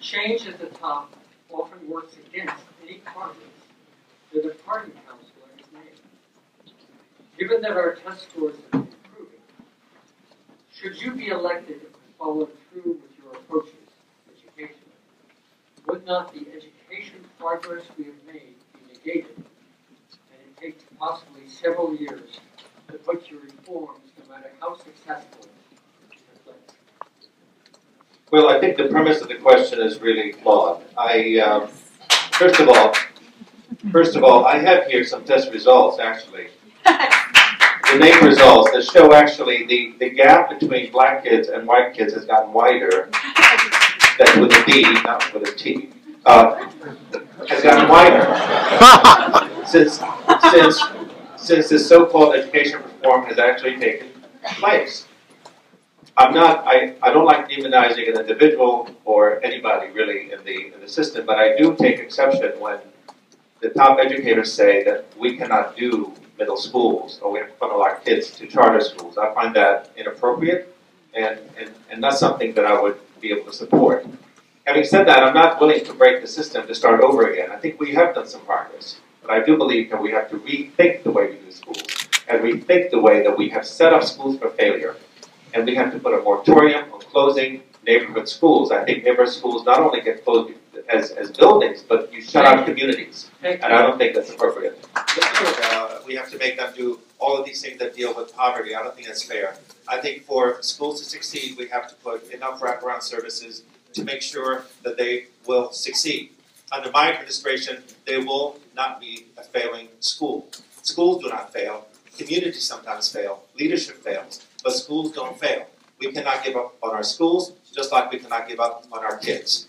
Change at the top often works against any progress that a party counselor has made. Given that our test scores have been improving, should you be elected and follow through with your approaches educationally, would not the education progress we have made be negated, and it takes possibly several years to put your reforms, no matter how successful, into place? Well, I think the premise of the question is really flawed. First of all, I have here some test results, actually. The main results that show actually the gap between black kids and white kids has gotten wider. That's with a D, not with a T. Has gotten wider since this so-called education reform has actually taken place. I don't like demonizing an individual or anybody really in the system, but I do take exception when the top educators say that we cannot do middle schools or we have to funnel our kids to charter schools. I find that inappropriate and not something that I would be able to support. Having said that, I'm not willing to break the system to start over again. I think we have done some progress, but I do believe that we have to rethink the way we do schools and rethink the way that we have set up schools for failure. And we have to put a moratorium on closing neighborhood schools. I think neighborhood schools not only get closed as buildings, but you shut out communities. And I don't think that's appropriate. We have to make them do all of these things that deal with poverty. I don't think that's fair. I think for schools to succeed, we have to put enough wraparound services to make sure that they will succeed. Under my administration, they will not be a failing school. Schools do not fail. Communities sometimes fail. Leadership fails. But schools don't fail. We cannot give up on our schools, just like we cannot give up on our kids.